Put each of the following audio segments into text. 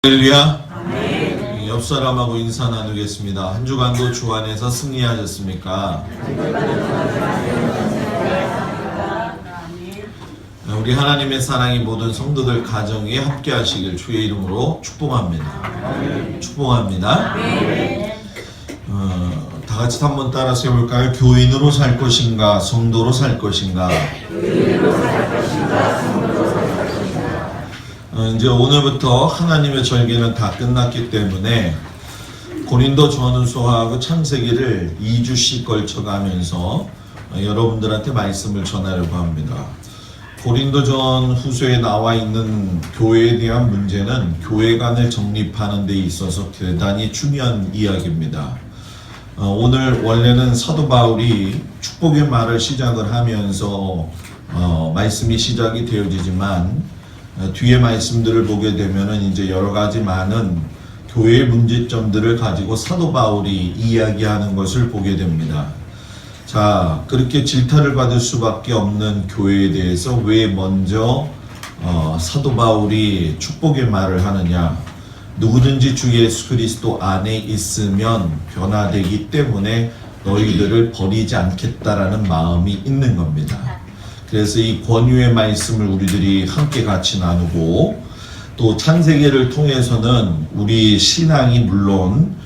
할렐루야. 옆 사람하고 인사 나누겠습니다. 한 주간도 주 안에서 승리하셨습니까? 우리 하나님의 사랑이 모든 성도들 가정 위에 함께 하시길 주의 이름으로 축복합니다. 축복합니다. 다 같이 한번 따라서 해볼까요? 교인으로 살 것인가, 성도로 살 것인가? 이제 오늘부터 하나님의 절기는 다 끝났기 때문에 고린도 전후서하고 창세기를 2주씩 걸쳐가면서 여러분들한테 말씀을 전하려고 합니다. 고린도 전후서에 나와 있는 교회에 대한 문제는 교회관을 정립하는 데 있어서 대단히 중요한 이야기입니다. 오늘 원래는 사도 바울이 축복의 말을 시작을 하면서 말씀이 시작이 되어지지만 뒤에 말씀들을 보게 되면은 이제 여러 가지 많은 교회의 문제점들을 가지고 사도 바울이 이야기하는 것을 보게 됩니다. 자, 그렇게 질타를 받을 수밖에 없는 교회에 대해서 왜 먼저 사도 바울이 축복의 말을 하느냐? 누구든지 주 예수 그리스도 안에 있으면 변화되기 때문에 너희들을 버리지 않겠다라는 마음이 있는 겁니다. 그래서 이 권유의 말씀을 우리들이 함께 같이 나누고, 또 창세기를 통해서는 우리 신앙이 물론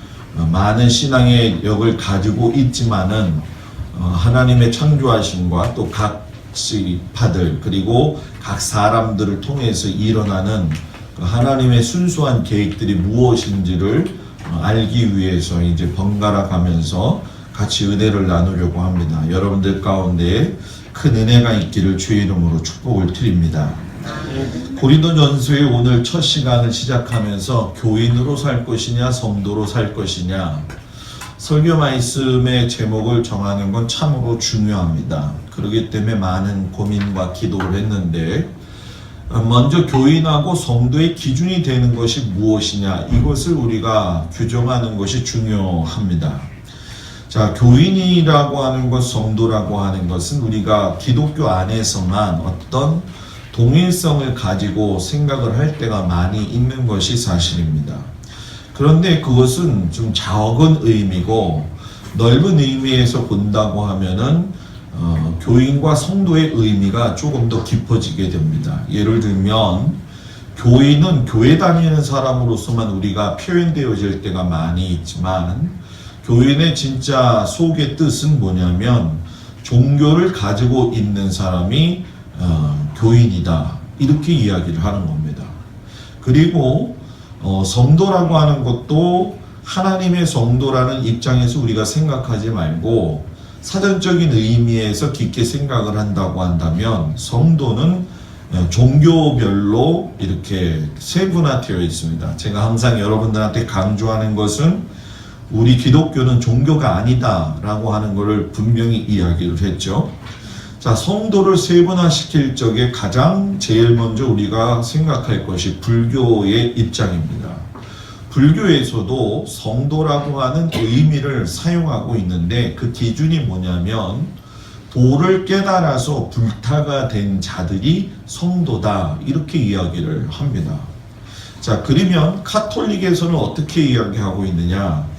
많은 신앙의 역을 가지고 있지만은 하나님의 창조하심과 또 각 지파들 그리고 각 사람들을 통해서 일어나는 하나님의 순수한 계획들이 무엇인지를 알기 위해서 이제 번갈아 가면서 같이 은혜를 나누려고 합니다. 여러분들 가운데 큰 은혜가 있기를 주의 이름으로 축복을 드립니다. 고린도전서의 오늘 첫 시간을 시작하면서 교인으로 살 것이냐 성도로 살 것이냐, 설교 말씀의 제목을 정하는 건 참으로 중요합니다. 그렇기 때문에 많은 고민과 기도를 했는데, 먼저 교인하고 성도의 기준이 되는 것이 무엇이냐, 이것을 우리가 규정하는 것이 중요합니다. 자, 교인이라고 하는 것, 성도라고 하는 것은 우리가 기독교 안에서만 어떤 동일성을 가지고 생각을 할 때가 많이 있는 것이 사실입니다. 그런데 그것은 좀 작은 의미고, 넓은 의미에서 본다고 하면은 교인과 성도의 의미가 조금 더 깊어지게 됩니다. 예를 들면 교인은 교회 다니는 사람으로서만 우리가 표현되어질 때가 많이 있지만, 교인의 진짜 속의 뜻은 뭐냐면 종교를 가지고 있는 사람이 교인이다, 이렇게 이야기를 하는 겁니다. 그리고 성도라고 하는 것도 하나님의 성도라는 입장에서 우리가 생각하지 말고 사전적인 의미에서 깊게 생각을 한다고 한다면, 성도는 종교별로 이렇게 세분화되어 있습니다. 제가 항상 여러분들한테 강조하는 것은 우리 기독교는 종교가 아니다 라고 하는 것을 분명히 이야기를 했죠. 자, 성도를 세분화시킬 적에 가장 제일 먼저 우리가 생각할 것이 불교의 입장입니다. 불교에서도 성도라고 하는 의미를 사용하고 있는데, 그 기준이 뭐냐면 도를 깨달아서 불타가 된 자들이 성도다, 이렇게 이야기를 합니다. 자, 그러면 카톨릭에서는 어떻게 이야기하고 있느냐?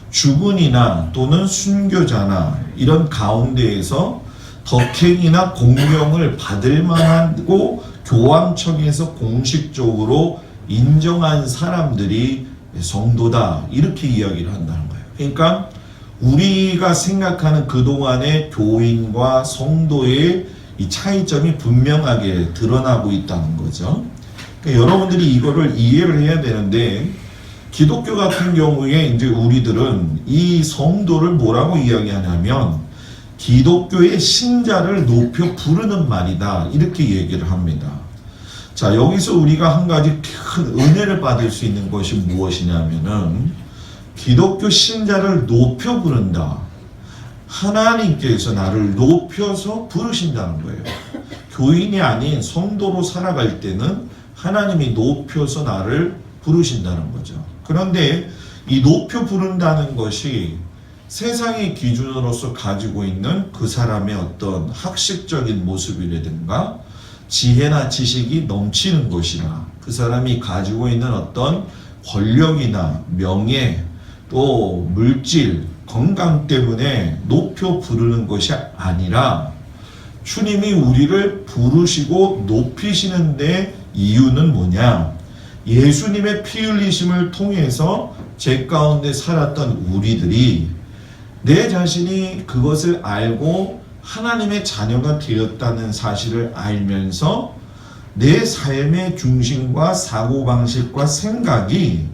주군이나 또는 순교자나 이런 가운데에서 덕행이나 공경을 받을 만하고 교황청에서 공식적으로 인정한 사람들이 성도다, 이렇게 이야기를 한다는 거예요. 그러니까 우리가 생각하는 그동안의 교인과 성도의 이 차이점이 분명하게 드러나고 있다는 거죠. 그러니까 여러분들이 이거를 이해를 해야 되는데, 기독교 같은 경우에 이제 우리들은 이 성도를 뭐라고 이야기하냐면 기독교의 신자를 높여 부르는 말이다, 이렇게 얘기를 합니다. 자, 여기서 우리가 한 가지 큰 은혜를 받을 수 있는 것이 무엇이냐면은 기독교 신자를 높여 부른다. 하나님께서 나를 높여서 부르신다는 거예요. 교인이 아닌 성도로 살아갈 때는 하나님이 높여서 나를 부르신다는 거죠. 그런데 이 높여 부른다는 것이 세상의 기준으로서 가지고 있는 그 사람의 어떤 학식적인 모습이라든가 지혜나 지식이 넘치는 것이나 그 사람이 가지고 있는 어떤 권력이나 명예, 또 물질, 건강 때문에 높여 부르는 것이 아니라 주님이 우리를 부르시고 높이시는 데 이유는 뭐냐? 예수님의 피 흘리심을 통해서 제 가운데 살았던 우리들이 내 자신이 그것을 알고 하나님의 자녀가 되었다는 사실을 알면서 내 삶의 중심과 사고방식과 생각이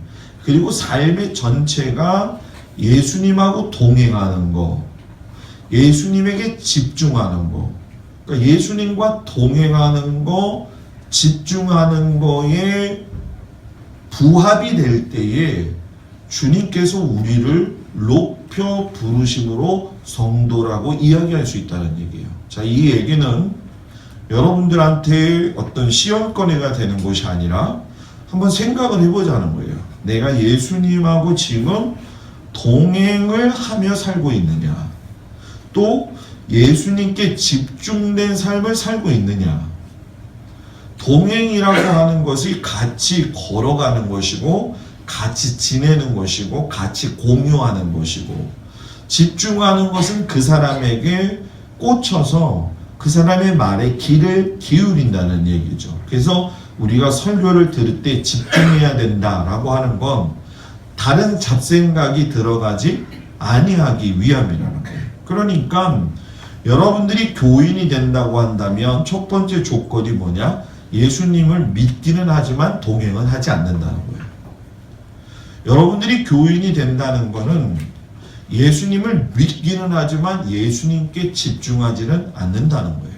그리고 삶의 전체가 예수님하고 동행하는 거, 예수님에게 집중하는 거, 그러니까 예수님과 동행하는 거, 집중하는 거에 부합이 될 때에 주님께서 우리를 높여 부르심으로 성도라고 이야기할 수 있다는 얘기예요. 자, 이 얘기는 여러분들한테 어떤 시험거리가 되는 것이 아니라 한번 생각을 해보자는 거예요. 내가 예수님하고 지금 동행을 하며 살고 있느냐, 또 예수님께 집중된 삶을 살고 있느냐. 동행이라고 하는 것이 같이 걸어가는 것이고, 같이 지내는 것이고, 같이 공유하는 것이고, 집중하는 것은 그 사람에게 꽂혀서 그 사람의 말에 귀를 기울인다는 얘기죠. 그래서 우리가 설교를 들을 때 집중해야 된다라고 하는 건 다른 잡생각이 들어가지 아니하기 위함이라는 거예요. 그러니까 여러분들이 교인이 된다고 한다면 첫 번째 조건이 뭐냐? 예수님을 믿기는 하지만 동행은 하지 않는다는 거예요. 여러분들이 교인이 된다는 것은 예수님을 믿기는 하지만 예수님께 집중하지는 않는다는 거예요.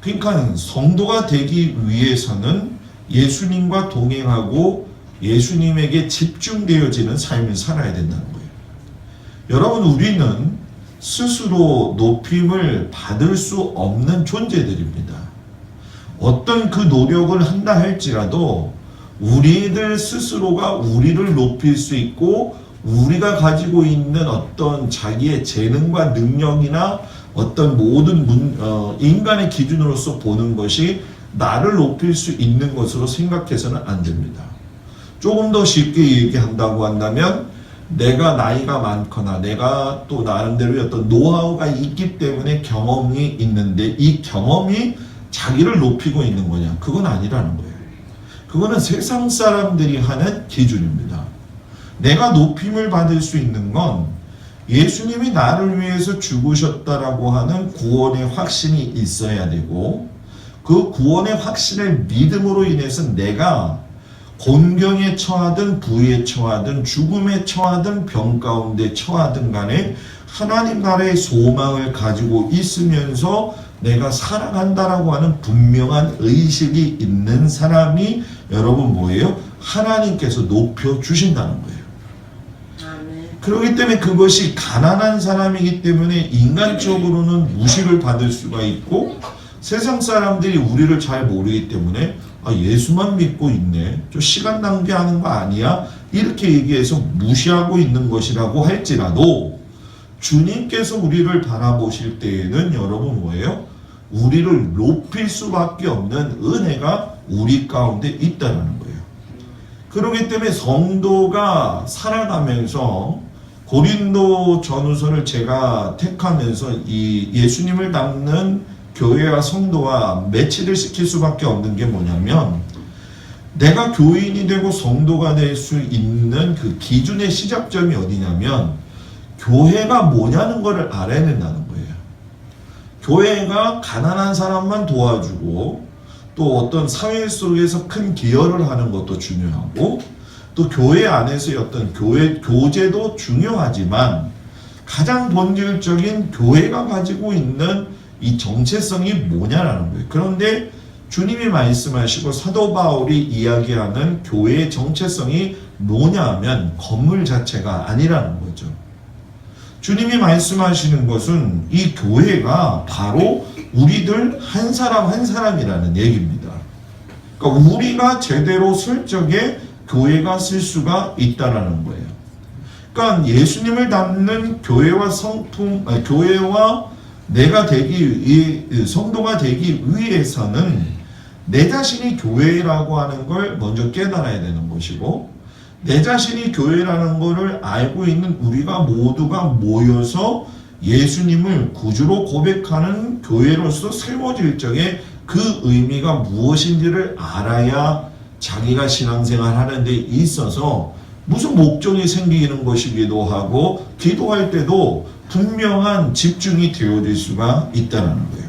그러니까 성도가 되기 위해서는 예수님과 동행하고 예수님에게 집중되어지는 삶을 살아야 된다는 거예요. 여러분, 우리는 스스로 높임을 받을 수 없는 존재들입니다. 어떤 그 노력을 한다 할지라도 우리들 스스로가 우리를 높일 수 있고 우리가 가지고 있는 어떤 자기의 재능과 능력이나 어떤 모든 인간의 기준으로서 보는 것이 나를 높일 수 있는 것으로 생각해서는 안 됩니다. 조금 더 쉽게 얘기한다고 한다면 내가 나이가 많거나 내가 또 나름대로의 어떤 노하우가 있기 때문에 경험이 있는데 이 경험이 자기를 높이고 있는 거냐? 그건 아니라는 거예요. 그거는 세상 사람들이 하는 기준입니다. 내가 높임을 받을 수 있는 건 예수님이 나를 위해서 죽으셨다라고 하는 구원의 확신이 있어야 되고 그 구원의 확신을 믿음으로 인해서 내가 곤경에 처하든 부에 처하든 죽음에 처하든 병 가운데 처하든 간에 하나님 나라의 소망을 가지고 있으면서 내가 살아간다라고 하는 분명한 의식이 있는 사람이 여러분 뭐예요? 하나님께서 높여주신다는 거예요. 그렇기 때문에 그것이 가난한 사람이기 때문에 인간적으로는 무시를 받을 수가 있고 세상 사람들이 우리를 잘 모르기 때문에 예수만 믿고 있네, 저 시간 낭비하는 거 아니야? 이렇게 얘기해서 무시하고 있는 것이라고 할지라도 주님께서 우리를 바라보실 때에는 여러분 뭐예요? 우리를 높일 수밖에 없는 은혜가 우리 가운데 있다는 거예요. 그렇기 때문에 성도가 살아가면서 고린도 전후서를 제가 택하면서 이 예수님을 닮는 교회와 성도와 매치를 시킬 수밖에 없는 게 뭐냐면 내가 교인이 되고 성도가 될 수 있는 그 기준의 시작점이 어디냐면 교회가 뭐냐는 것을 알아야 된다는 거예요. 교회가 가난한 사람만 도와주고 또 어떤 사회 속에서 큰 기여를 하는 것도 중요하고 또 교회 안에서의 어떤 교회 교제도 중요하지만 가장 본질적인 교회가 가지고 있는 이 정체성이 뭐냐라는 거예요. 그런데 주님이 말씀하시고 사도 바울이 이야기하는 교회의 정체성이 뭐냐 하면 건물 자체가 아니라는 거죠. 주님이 말씀하시는 것은 이 교회가 바로 우리들 한 사람 한 사람이라는 얘기입니다. 그러니까 우리가 제대로 설정에 교회가 쓸 수가 있다라는 거예요. 그러니까 예수님을 닮는 교회와 교회와 내가 성도가 되기 위해서는 내 자신이 교회라고 하는 걸 먼저 깨달아야 되는 것이고 내 자신이 교회라는 것을 알고 있는 우리가 모두가 모여서 예수님을 구주로 고백하는 교회로서 세워질 적에 그 의미가 무엇인지를 알아야 자기가 신앙생활 하는 데 있어서 무슨 목적이 생기는 것이기도 하고 기도할 때도 분명한 집중이 되어질 수가 있다는 거예요.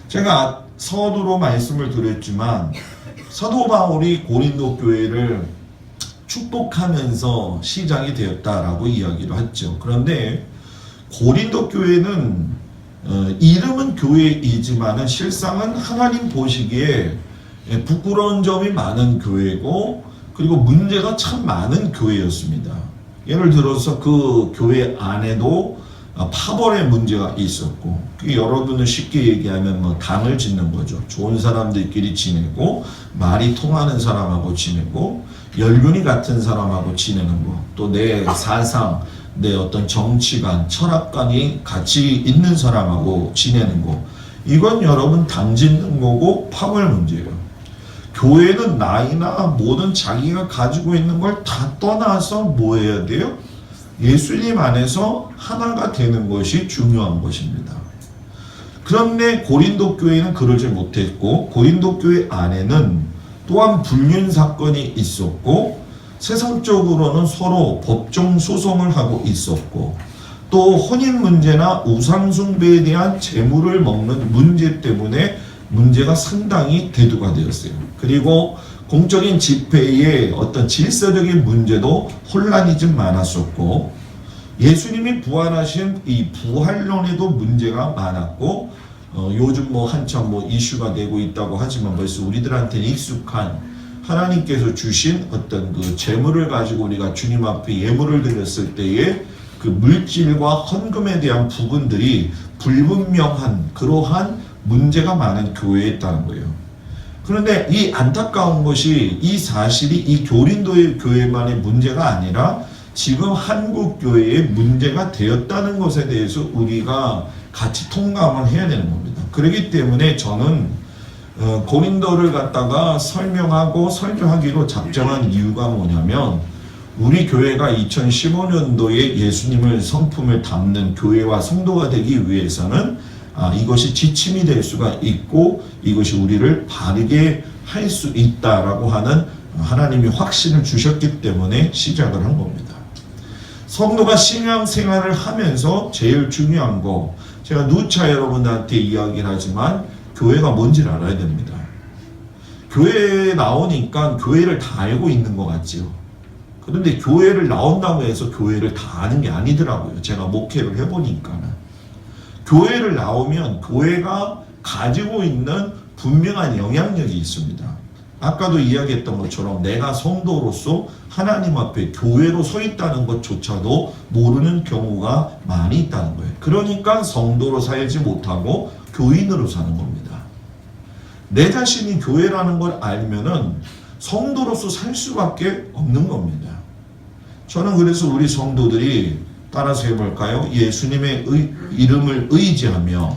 제가 서두로 말씀을 드렸지만 사도 바울이 고린도 교회를 축복하면서 시작이 되었다라고 이야기를 했죠. 그런데 고린도 교회는 이름은 교회이지만은 실상은 하나님 보시기에 부끄러운 점이 많은 교회고 그리고 문제가 참 많은 교회였습니다. 예를 들어서 그 교회 안에도 파벌의 문제가 있었고, 여러분은 쉽게 얘기하면 뭐 당을 짓는 거죠. 좋은 사람들끼리 지내고 말이 통하는 사람하고 지내고 연륜이 같은 사람하고 지내는 거, 또 내 사상, 내 어떤 정치관, 철학관이 같이 있는 사람하고 지내는 거, 이건 여러분 당 짓는 거고 파벌 문제예요. 교회는 나이나 모든 자기가 가지고 있는 걸 다 떠나서 뭐 해야 돼요? 예수님 안에서 하나가 되는 것이 중요한 것입니다. 그런데 고린도 교회는 그러지 못했고, 고린도 교회 안에는 또한 불륜 사건이 있었고, 세상적으로는 서로 법정 소송을 하고 있었고, 또 혼인 문제나 우상 숭배에 대한 재물을 먹는 문제 때문에 문제가 상당히 대두가 되었어요. 그리고 공적인 집회의 어떤 질서적인 문제도 혼란이 좀 많았었고, 예수님이 부활하신 이 부활론에도 문제가 많았고, 요즘 뭐 한참 뭐 이슈가 되고 있다고 하지만 벌써 우리들한테는 익숙한 하나님께서 주신 어떤 그 재물을 가지고 우리가 주님 앞에 예물을 드렸을 때의 그 물질과 헌금에 대한 부분들이 불분명한 그러한 문제가 많은 교회에 있다는 거예요. 그런데 이 안타까운 것이 이 사실이 이 고린도의 교회만의 문제가 아니라 지금 한국 교회의 문제가 되었다는 것에 대해서 우리가 같이 통감을 해야 되는 겁니다. 그렇기 때문에 저는 고린도를 갖다가 설명하고 설교하기로 작정한 이유가 뭐냐면, 우리 교회가 2015년도에 예수님을 성품을 담는 교회와 성도가 되기 위해서는 이것이 지침이 될 수가 있고 이것이 우리를 바르게 할 수 있다라고 하는 하나님이 확신을 주셨기 때문에 시작을 한 겁니다. 성도가 신앙생활을 하면서 제일 중요한 거, 제가 누차 여러분들한테 이야기를 하지만 교회가 뭔지를 알아야 됩니다. 교회에 나오니까 교회를 다 알고 있는 것 같지요. 그런데 교회를 나온다고 해서 교회를 다 아는 게 아니더라고요. 제가 목회를 해보니까는. 교회를 나오면 교회가 가지고 있는 분명한 영향력이 있습니다. 아까도 이야기했던 것처럼 내가 성도로서 하나님 앞에 교회로 서 있다는 것조차도 모르는 경우가 많이 있다는 거예요. 그러니까 성도로 살지 못하고 교인으로 사는 겁니다. 내 자신이 교회라는 걸 알면은 성도로서 살 수밖에 없는 겁니다. 저는 그래서 우리 성도들이 따라서 해볼까요? 예수님의 이름을 의지하며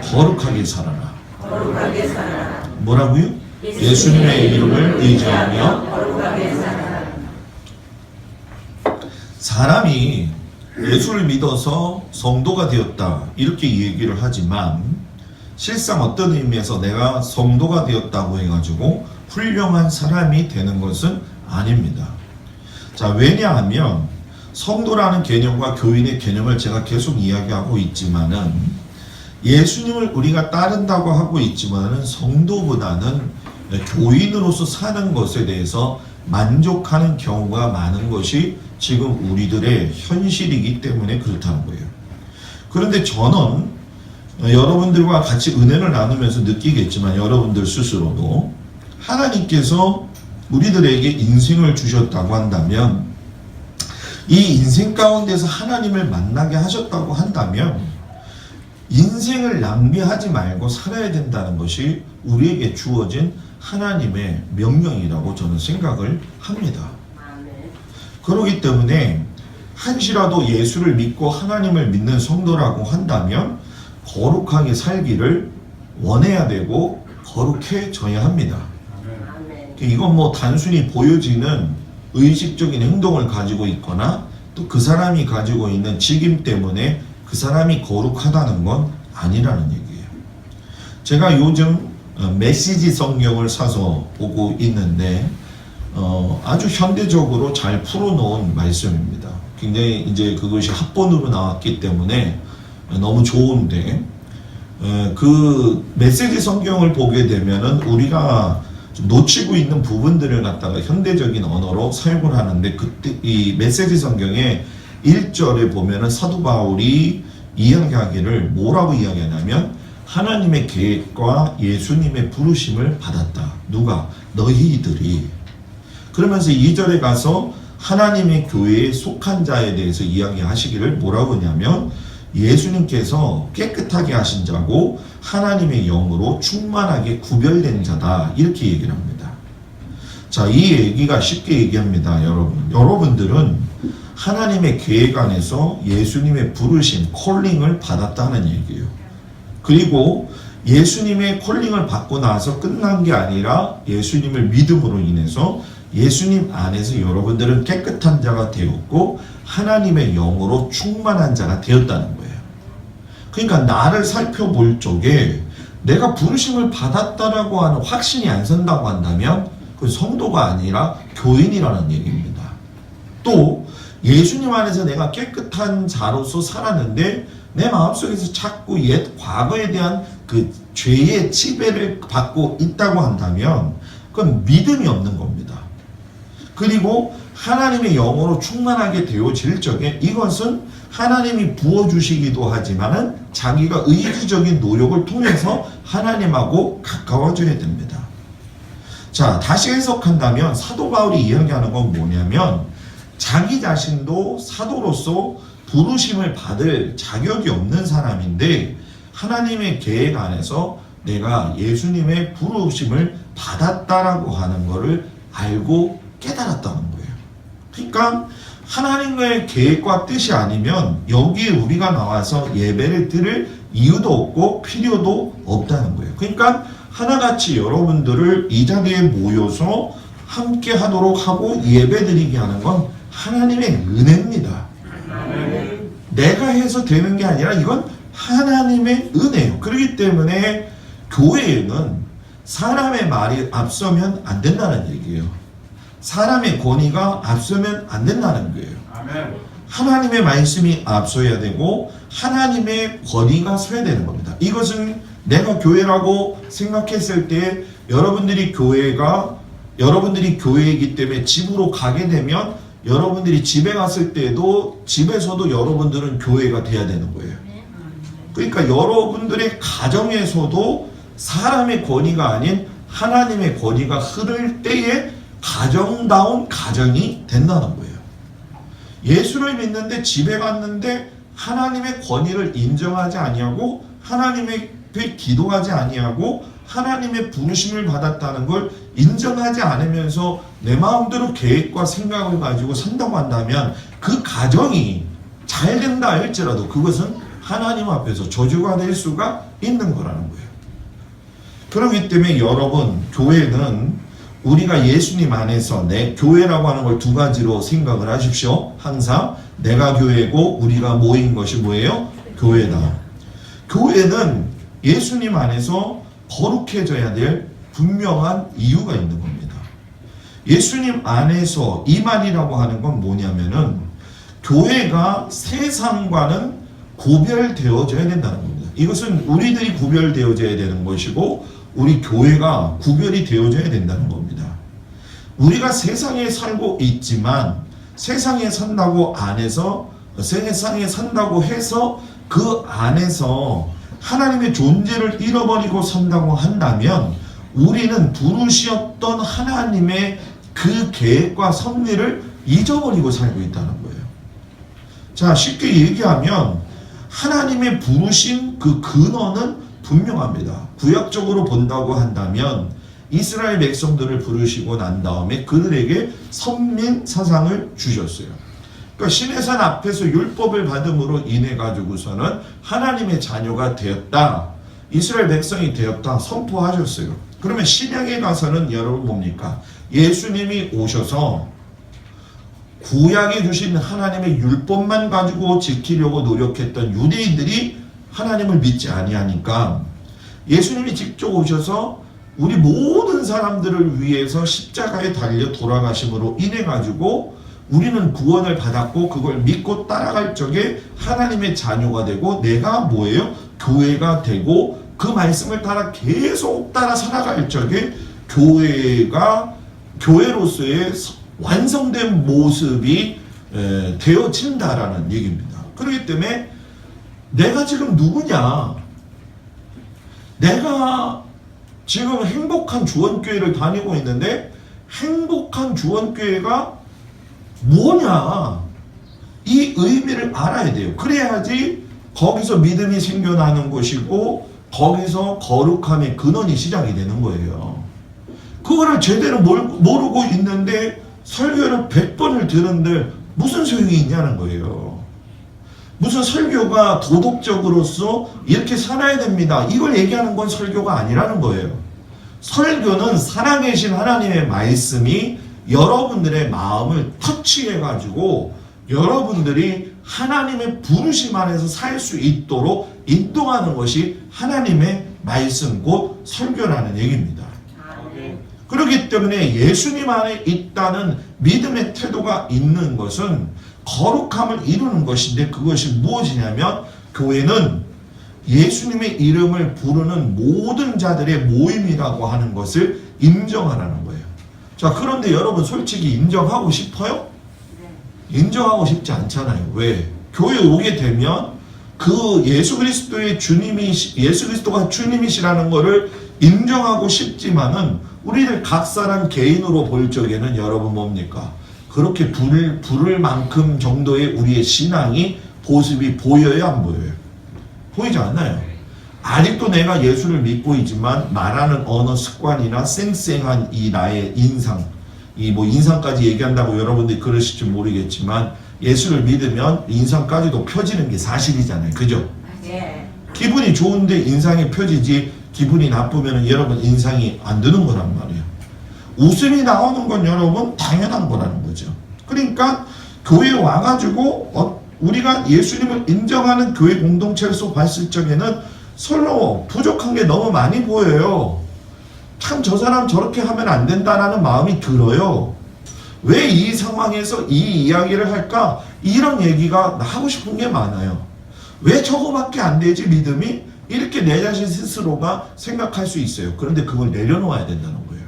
거룩하게 살아라. 거룩하게 살아라. 뭐라고요? 예수님의 이름을 의지하며 거룩하게 살아라. 사람이 예수를 믿어서 성도가 되었다 이렇게 얘기를 하지만 실상 어떤 의미에서 내가 성도가 되었다고 해가지고 훌륭한 사람이 되는 것은 아닙니다. 자, 왜냐하면 성도라는 개념과 교인의 개념을 제가 계속 이야기하고 있지만은 예수님을 우리가 따른다고 하고 있지만은 성도보다는 교인으로서 사는 것에 대해서 만족하는 경우가 많은 것이 지금 우리들의 현실이기 때문에 그렇다는 거예요. 그런데 저는 여러분들과 같이 은혜를 나누면서 느끼겠지만 여러분들 스스로도 하나님께서 우리들에게 인생을 주셨다고 한다면 이 인생 가운데서 하나님을 만나게 하셨다고 한다면 인생을 낭비하지 말고 살아야 된다는 것이 우리에게 주어진 하나님의 명령이라고 저는 생각을 합니다. 그렇기 때문에 한시라도 예수를 믿고 하나님을 믿는 성도라고 한다면 거룩하게 살기를 원해야 되고 거룩해져야 합니다. 이건 뭐 단순히 보여지는 의식적인 행동을 가지고 있거나 또 그 사람이 가지고 있는 직임 때문에 그 사람이 거룩하다는 건 아니라는 얘기예요. 제가 요즘 메시지 성경을 사서 보고 있는데 아주 현대적으로 잘 풀어놓은 말씀입니다. 굉장히 이제 그것이 합본으로 나왔기 때문에 너무 좋은데 그 메시지 성경을 보게 되면은 우리가 좀 놓치고 있는 부분들을 갖다가 현대적인 언어로 사용을 하는데 그때 이 메시지 성경의 1절에 보면은 사도 바울이 이야기하기를 뭐라고 이야기하냐면 하나님의 계획과 예수님의 부르심을 받았다. 누가? 너희들이. 그러면서 2절에 가서 하나님의 교회에 속한 자에 대해서 이야기하시기를 뭐라고 하냐면 예수님께서 깨끗하게 하신 자고 하나님의 영으로 충만하게 구별된 자다. 이렇게 얘기를 합니다. 자, 이 얘기가 쉽게 얘기합니다. 여러분들은 하나님의 계획 안에서 예수님의 부르심, 콜링을 받았다는 얘기예요. 그리고 예수님의 콜링을 받고 나서 끝난 게 아니라 예수님을 믿음으로 인해서 예수님 안에서 여러분들은 깨끗한 자가 되었고 하나님의 영으로 충만한 자가 되었다는 거예요. 그러니까 나를 살펴볼 적에 내가 부르심을 받았다라고 하는 확신이 안 선다고 한다면 그 성도가 아니라 교인이라는 얘기입니다. 또 예수님 안에서 내가 깨끗한 자로서 살았는데 내 마음속에서 자꾸 옛 과거에 대한 그 죄의 지배를 받고 있다고 한다면 그건 믿음이 없는 겁니다. 그리고 하나님의 영으로 충만하게 되어질 적에 이것은 하나님이 부어주시기도 하지만은 자기가 의지적인 노력을 통해서 하나님하고 가까워져야 됩니다. 자, 다시 해석한다면 사도 바울이 이야기하는 건 뭐냐면 자기 자신도 사도로서 부르심을 받을 자격이 없는 사람인데 하나님의 계획 안에서 내가 예수님의 부르심을 받았다라고 하는 것을 알고 깨달았다는 거예요. 그러니까 하나님의 계획과 뜻이 아니면 여기에 우리가 나와서 예배를 드릴 이유도 없고 필요도 없다는 거예요. 그러니까 하나같이 여러분들을 이 자리에 모여서 함께 하도록 하고 예배 드리게 하는 건 하나님의 은혜입니다. 내가 해서 되는 게 아니라 이건 하나님의 은혜예요. 그렇기 때문에 교회에는 사람의 말이 앞서면 안 된다는 얘기예요. 사람의 권위가 앞서면 안 된다는 거예요. 하나님의 말씀이 앞서야 되고 하나님의 권위가 서야 되는 겁니다. 이것은 내가 교회라고 생각했을 때 여러분들이 교회이기 때문에 집으로 가게 되면 여러분들이 집에 갔을 때도 집에서도 여러분들은 교회가 돼야 되는 거예요. 그러니까 여러분들의 가정에서도 사람의 권위가 아닌 하나님의 권위가 흐를 때에 가정다운 가정이 된다는 거예요. 예수를 믿는데 집에 갔는데 하나님의 권위를 인정하지 아니하고 하나님의 기도하지 아니하고 하나님의 부르심을 받았다는 걸 인정하지 않으면서 내 마음대로 계획과 생각을 가지고 산다고 한다면 그 가정이 잘 된다 할지라도 그것은 하나님 앞에서 저주가 될 수가 있는 거라는 거예요. 그렇기 때문에 여러분, 교회는 우리가 예수님 안에서 내 교회라고 하는 걸 두 가지로 생각을 하십시오. 항상 내가 교회고 우리가 모인 것이 뭐예요? 교회다. 교회는 예수님 안에서 거룩해져야 될 분명한 이유가 있는 겁니다. 예수님 안에서 이 말이라고 하는 건 뭐냐면은 교회가 세상과는 구별되어져야 된다는 겁니다. 이것은 우리들이 구별되어져야 되는 것이고 우리 교회가 구별이 되어져야 된다는 겁니다. 우리가 세상에 살고 있지만 세상에 산다고 해서 그 안에서 하나님의 존재를 잃어버리고 산다고 한다면 우리는 부르셨던 하나님의 그 계획과 섭리를 잊어버리고 살고 있다는 거예요. 자, 쉽게 얘기하면 하나님의 부르신 그 근원은 분명합니다. 구약적으로 본다고 한다면 이스라엘 백성들을 부르시고 난 다음에 그들에게 선민 사상을 주셨어요. 그러니까 시내산 앞에서 율법을 받음으로 인해 가지고서는 하나님의 자녀가 되었다. 이스라엘 백성이 되었다 선포하셨어요. 그러면 신약에 가서는 여러분 뭡니까? 예수님이 오셔서 구약에 주신 하나님의 율법만 가지고 지키려고 노력했던 유대인들이 하나님을 믿지 아니하니까 예수님이 직접 오셔서 우리 모든 사람들을 위해서 십자가에 달려 돌아가심으로 인해 가지고 우리는 구원을 받았고 그걸 믿고 따라갈 적에 하나님의 자녀가 되고 내가 뭐예요? 교회가 되고 그 말씀을 따라 계속 따라 살아갈 적에 교회로서의 완성된 모습이 되어진다라는 얘기입니다. 그렇기 때문에 내가 지금 누구냐? 내가 지금 행복한 주원교회를 다니고 있는데 행복한 주원교회가 뭐냐? 이 의미를 알아야 돼요. 그래야지 거기서 믿음이 생겨나는 것이고 거기서 거룩함의 근원이 시작이 되는 거예요. 그거를 제대로 모르고 있는데 설교를 100번을 들은데 무슨 소용이 있냐는 거예요. 무슨 설교가 도덕적으로서 이렇게 살아야 됩니다. 이걸 얘기하는 건 설교가 아니라는 거예요. 설교는 살아계신 하나님의 말씀이 여러분들의 마음을 터치해가지고 여러분들이 하나님의 부르심 안에서 살 수 있도록 인도하는 것이 하나님의 말씀 곧 설교라는 얘기입니다. 그렇기 때문에 예수님 안에 있다는 믿음의 태도가 있는 것은 거룩함을 이루는 것인데 그것이 무엇이냐면 교회는 예수님의 이름을 부르는 모든 자들의 모임이라고 하는 것을 인정하라는 거예요. 자, 그런데 여러분 솔직히 인정하고 싶어요? 인정하고 싶지 않잖아요. 왜? 교회 오게 되면 그 예수 그리스도가 주님이시라는 것을 인정하고 싶지만은 우리들 각 사람 개인으로 볼 적에는 여러분 뭡니까? 그렇게 부를 만큼 정도의 우리의 신앙이 모습이 보여요, 안 보여요? 보이지 않나요? 아직도 내가 예수를 믿고 있지만 말하는 언어 습관이나 쌩쌩한 이 나의 인상, 이 뭐 인상까지 얘기한다고 여러분들이 그러실지 모르겠지만 예수를 믿으면 인상까지도 펴지는 게 사실이잖아요. 그죠? 네. 기분이 좋은데 인상이 펴지지 기분이 나쁘면 여러분 인상이 안 드는 거란 말이에요. 웃음이 나오는 건 여러분 당연한 거라는 거죠. 그러니까 교회에 와가지고 우리가 예수님을 인정하는 교회 공동체로서 봤을 적에는 서로 부족한 게 너무 많이 보여요. 참 저 사람 저렇게 하면 안 된다라는 마음이 들어요. 왜 이 상황에서 이 이야기를 할까? 이런 얘기가 하고 싶은 게 많아요. 왜 저거밖에 안 되지 믿음이? 이렇게 내 자신 스스로가 생각할 수 있어요. 그런데 그걸 내려놓아야 된다는 거예요.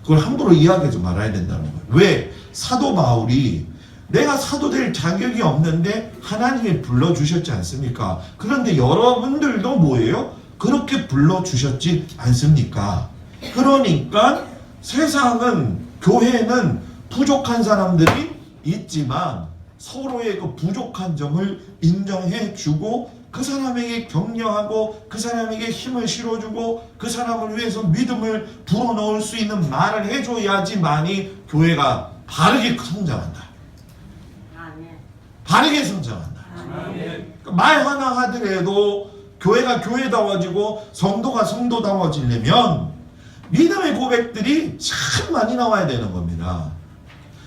그걸 함부로 이야기하지 말아야 된다는 거예요. 왜? 사도 바울이 내가 사도 될 자격이 없는데 하나님이 불러주셨지 않습니까? 그런데 여러분들도 뭐예요? 그렇게 불러주셨지 않습니까? 그러니까 세상은, 교회는 부족한 사람들이 있지만 서로의 그 부족한 점을 인정해주고 그 사람에게 격려하고 그 사람에게 힘을 실어주고 그 사람을 위해서 믿음을 불어넣을 수 있는 말을 해줘야지만이 교회가 바르게 성장한다. 바르게 성장한다. 그러니까 말 하나 하더라도 교회가 교회다워지고 성도가 성도다워지려면 믿음의 고백들이 참 많이 나와야 되는 겁니다.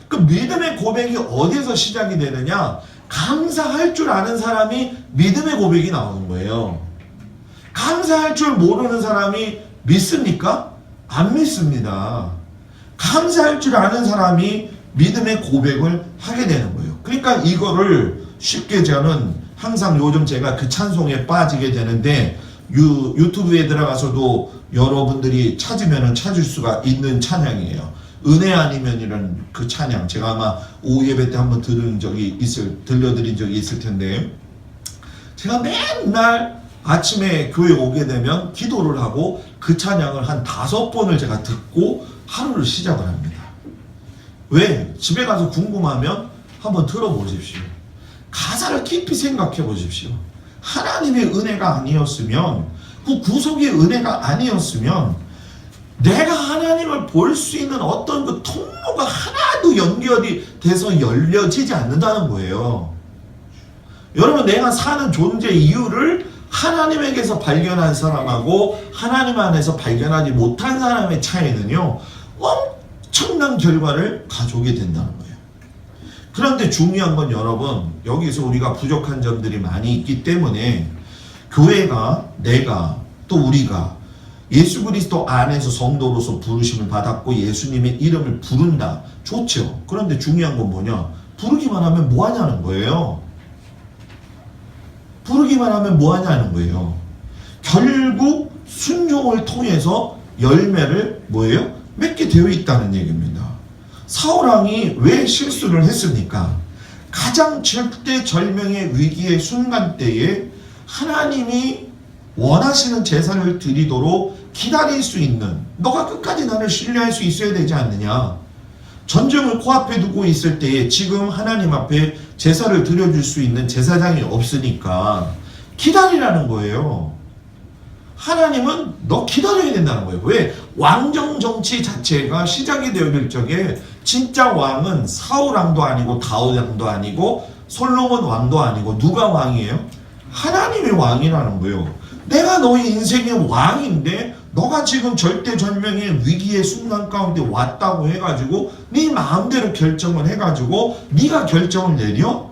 그 믿음의 고백이 어디서 시작이 되느냐? 감사할 줄 아는 사람이 믿음의 고백이 나오는 거예요. 감사할 줄 모르는 사람이 믿습니까? 안 믿습니다. 감사할 줄 아는 사람이 믿음의 고백을 하게 되는 거예요. 그러니까 이거를 쉽게 저는 항상 요즘 제가 그 찬송에 빠지게 되는데 유튜브에 들어가서도 여러분들이 찾으면 찾을 수가 있는 찬양이에요. 은혜 아니면이라는 그 찬양, 제가 아마 오후 예배 때 한번 들려드린 적이 있을 텐데, 제가 맨날 아침에 교회 오게 되면 기도를 하고 그 찬양을 한 5번을 제가 듣고 하루를 시작을 합니다. 왜? 집에 가서 궁금하면 한번 들어보십시오. 가사를 깊이 생각해 보십시오. 하나님의 은혜가 아니었으면, 그 구속의 은혜가 아니었으면 내가 하나님을 볼 수 있는 어떤 그 통로가 하나도 연결이 돼서 열려지지 않는다는 거예요. 여러분, 내가 사는 존재 이유를 하나님에게서 발견한 사람하고 하나님 안에서 발견하지 못한 사람의 차이는요, 엄청난 결과를 가져오게 된다는 거예요. 그런데 중요한 건 여러분, 여기서 우리가 부족한 점들이 많이 있기 때문에 교회가, 내가, 또 우리가 예수 그리스도 안에서 성도로서 부르심을 받았고 예수님의 이름을 부른다. 좋죠. 그런데 중요한 건 뭐냐? 부르기만 하면 뭐 하냐는 거예요. 부르기만 하면 뭐 하냐는 거예요. 결국 순종을 통해서 열매를 뭐예요? 맺게 되어 있다는 얘기입니다. 사울왕이 왜 실수를 했습니까? 가장 절대절명의 위기의 순간 때에 하나님이 원하시는 제사를 드리도록 기다릴 수 있는, 너가 끝까지 나를 신뢰할 수 있어야 되지 않느냐. 전쟁을 코앞에 두고 있을 때에 지금 하나님 앞에 제사를 드려줄 수 있는 제사장이 없으니까 기다리라는 거예요. 하나님은 너 기다려야 된다는 거예요. 왜? 왕정 정치 자체가 시작이 되어질 적에 진짜 왕은 사울 왕도 아니고 다윗 왕도 아니고 솔로몬 왕도 아니고 누가 왕이에요? 하나님이 왕이라는 거예요. 내가 너의 인생의 왕인데 너가 지금 절대절명의 위기의 순간 가운데 왔다고 해가지고 네 마음대로 결정을 해가지고 네가 결정을 내려?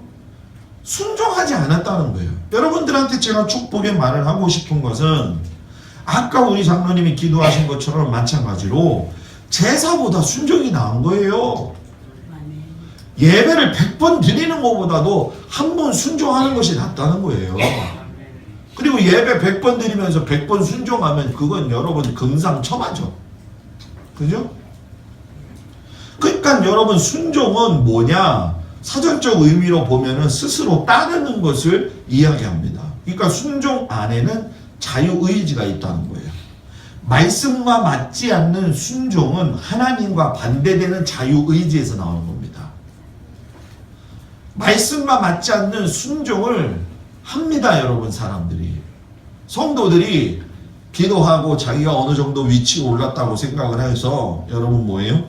순종하지 않았다는 거예요. 여러분들한테 제가 축복의 말을 하고 싶은 것은 아까 우리 장로님이 기도하신 것처럼 마찬가지로 제사보다 순종이 나은 거예요. 예배를 100번 드리는 것보다도 한 번 순종하는 것이 낫다는 거예요. 그리고 예배 100번 드리면서 100번 순종하면 그건 여러분 금상첨화죠. 그죠? 그러니까 여러분 순종은 뭐냐? 사전적 의미로 보면은 스스로 따르는 것을 이야기합니다. 그러니까 순종 안에는 자유의지가 있다는 거예요. 말씀과 맞지 않는 순종은 하나님과 반대되는 자유의지에서 나오는 겁니다. 말씀과 맞지 않는 순종을 합니다, 여러분. 사람들이, 성도들이 기도하고 자기가 어느 정도 위치에 올랐다고 생각을 해서 여러분 뭐예요?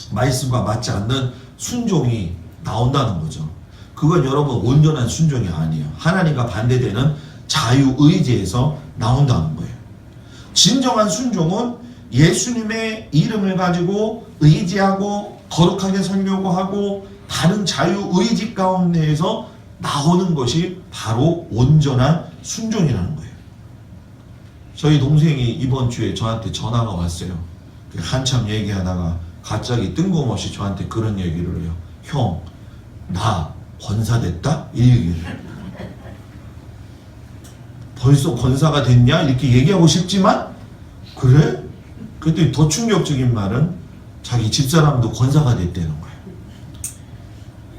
말씀과 맞지 않는 순종이 나온다는 거죠. 그건 여러분 온전한 순종이 아니에요. 하나님과 반대되는 자유의지에서 나온다는 거예요. 진정한 순종은 예수님의 이름을 가지고 의지하고 거룩하게 살려고 하고 다른 자유의지 가운데에서 나오는 것이 바로 온전한 순종이라는 거예요. 저희 동생이 이번 주에 저한테 전화가 왔어요. 한참 얘기하다가 갑자기 뜬금없이 저한테 그런 얘기를 해요. 형, 나 권사됐다? 이 얘기를. 벌써 권사가 됐냐? 이렇게 얘기하고 싶지만, 그래? 그랬더니 더 충격적인 말은 자기 집사람도 권사가 됐다는 거예요.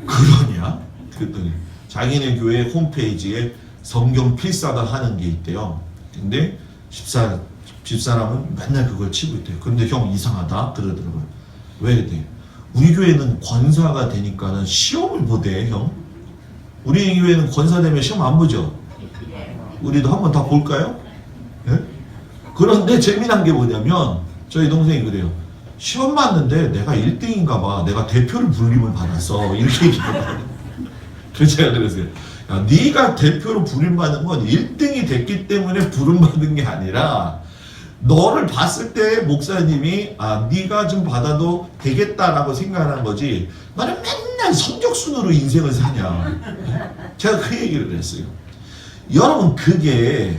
그러냐? 그랬더니 자기네 교회 홈페이지에 성경 필사가 하는 게 있대요. 근데 집사람은 맨날 그걸 치고 있대요. 근데 형 이상하다 그러더라고요. 왜 그래? 우리 교회는 권사가 되니까는 시험을 보대, 형. 우리 교회는 권사 되면 시험 안 보죠? 우리도 한번 다 볼까요? 예? 그런데 재미난 게 뭐냐면 저희 동생이 그래요. 시험 봤는데 내가 1등인가 봐. 내가 대표를 불림을 받았어. 이렇게 얘기해요. 그래서 제가 그랬어요. 야, 네가 대표로 부름받은 건 1등이 됐기 때문에 부름받은 게 아니라 너를 봤을 때 목사님이 네가 좀 받아도 되겠다라고 생각하는 거지 너는 맨날 성적순으로 인생을 사냐. 제가 그 얘기를 했어요. 여러분 그게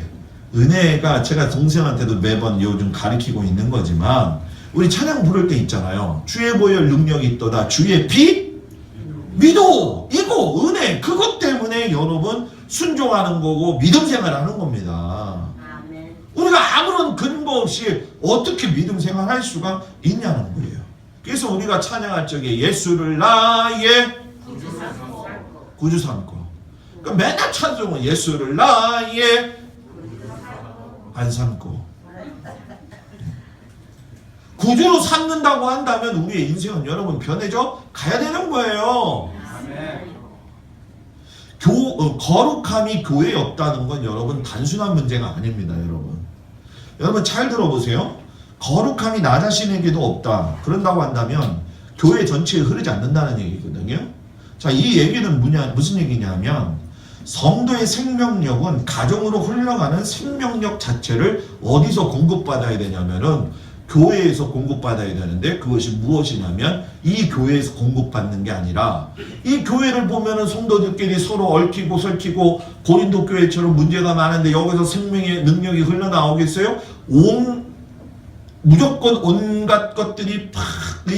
은혜가 제가 동생한테도 매번 요즘 가르치고 있는 거지만 우리 찬양 부를 때 있잖아요. 주의 보혈 능력이 있도다. 주의 피 믿어. 이거 은혜. 그것 때문에 여러분 순종하는 거고 믿음 생활하는 겁니다. 아멘. 우리가 아무런 근거 없이 어떻게 믿음 생활할 수가 있냐는 거예요. 그래서 우리가 찬양할 적에 예수를 나의 구주 삼고 그러니까 맨날 찬송은 예수를 나의 안 삼고 구주로 삼는다고 한다면 우리의 인생은 여러분 변해져 가야 되는 거예요. 거룩함이 교회에 없다는 건 여러분 단순한 문제가 아닙니다. 여러분 잘 들어보세요. 거룩함이 나 자신에게도 없다. 그런다고 한다면 교회 전체에 흐르지 않는다는 얘기거든요. 자, 이 얘기는 무슨 얘기냐면 성도의 생명력은 가정으로 흘러가는 생명력 자체를 어디서 공급받아야 되냐면은 교회에서 공급받아야 되는데, 그것이 무엇이냐면 이 교회에서 공급받는 게 아니라, 이 교회를 보면은 성도들끼리 서로 얽히고 설키고 고린도 교회처럼 문제가 많은데 여기서 생명의 능력이 흘러나오겠어요? 무조건 온갖 것들이 팍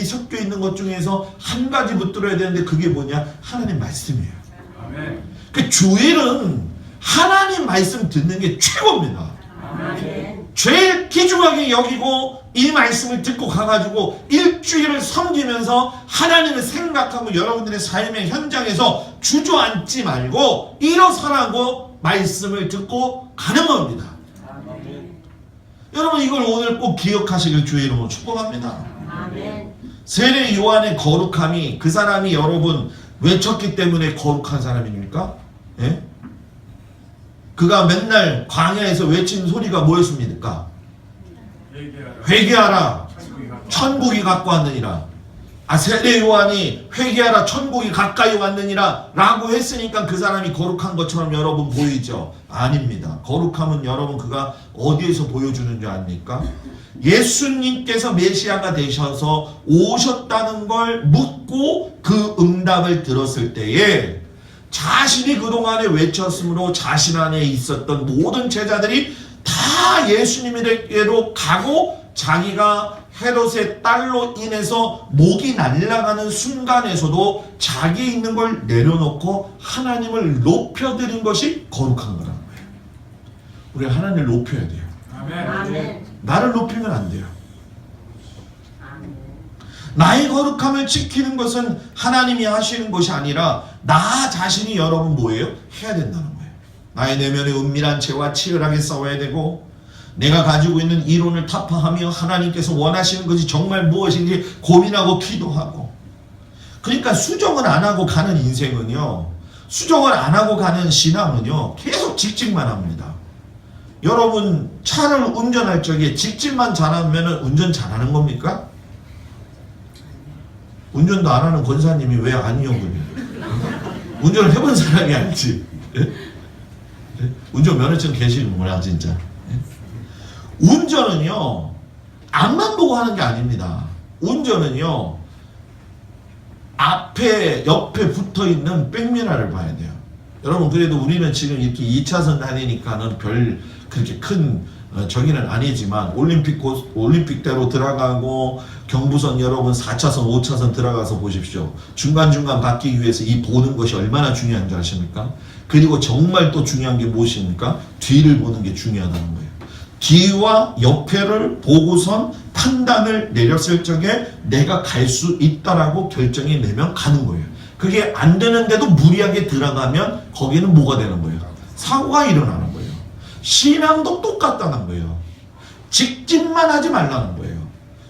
섞여 있는 것 중에서 한 가지 붙들어야 되는데, 그게 뭐냐? 하나님 말씀이에요. 아멘. 그 주일은 하나님 말씀 듣는 게 최고입니다. 아멘. 제일 귀중하게 여기고 이 말씀을 듣고 가가지고 일주일을 섬기면서 하나님을 생각하고 여러분들의 삶의 현장에서 주저앉지 말고 일어서라고 말씀을 듣고 가는 겁니다. 아멘. 여러분, 이걸 오늘 꼭 기억하시길 주의 이름으로 축복합니다. 아멘. 세례 요한의 거룩함이 그 사람이 여러분 외쳤기 때문에 거룩한 사람입니까? 예? 그가 맨날 광야에서 외친 소리가 뭐였습니까? 회개하라, 천국이 갖고 왔느니라. 세례 요한이 회개하라, 천국이 가까이 왔느니라 라고 했으니까 그 사람이 거룩한 것처럼 여러분 보이죠? 아닙니다. 거룩함은 여러분 그가 어디에서 보여주는 줄 압니까? 예수님께서 메시아가 되셔서 오셨다는 걸 묻고 그 응답을 들었을 때에 자신이 그동안에 외쳤으므로 자신 안에 있었던 모든 제자들이 다 예수님에게로 가고, 자기가 헤롯의 딸로 인해서 목이 날아가는 순간에서도 자기 있는 걸 내려놓고 하나님을 높여드린 것이 거룩한 거라는 거예요. 우리 하나님을 높여야 돼요. 아멘. 나를 높이면 안 돼요. 아멘. 나의 거룩함을 지키는 것은 하나님이 하시는 것이 아니라 나 자신이 여러분 뭐예요? 해야 된다는 거예요. 나의 내면의 은밀한 죄와 치열하게 싸워야 되고, 내가 가지고 있는 이론을 타파하며 하나님께서 원하시는 것이 정말 무엇인지 고민하고 기도하고. 그러니까 수정을 안 하고 가는 인생은요, 수정을 안 하고 가는 신앙은요, 계속 직진만 합니다. 여러분 차를 운전할 적에 직진만 잘하면 운전 잘하는 겁니까? 운전도 안 하는 권사님이 왜 아니요? 운전을 해본 사람이 알지. 예? 운전 면허증 계시는구나 진짜. 운전은요 앞만 보고 하는 게 아닙니다. 운전은요 앞에 옆에 붙어있는 백미러를 봐야 돼요. 여러분, 그래도 우리는 지금 이렇게 2차선 다니니까는 별 그렇게 큰 저기는 아니지만, 올림픽대로 들어가고 경부선 여러분 4차선 5차선 들어가서 보십시오. 중간중간 바뀌기 위해서 이 보는 것이 얼마나 중요한 줄 아십니까? 그리고 정말 또 중요한 게 무엇입니까? 뒤를 보는 게 중요하다는 거예요. 뒤와 옆에를 보고선 판단을 내렸을 적에 내가 갈 수 있다라고 결정이 내면 가는 거예요. 그게 안 되는데도 무리하게 들어가면 거기는 뭐가 되는 거예요? 사고가 일어나는 거예요. 신앙도 똑같다는 거예요. 직진만 하지 말라는 거예요.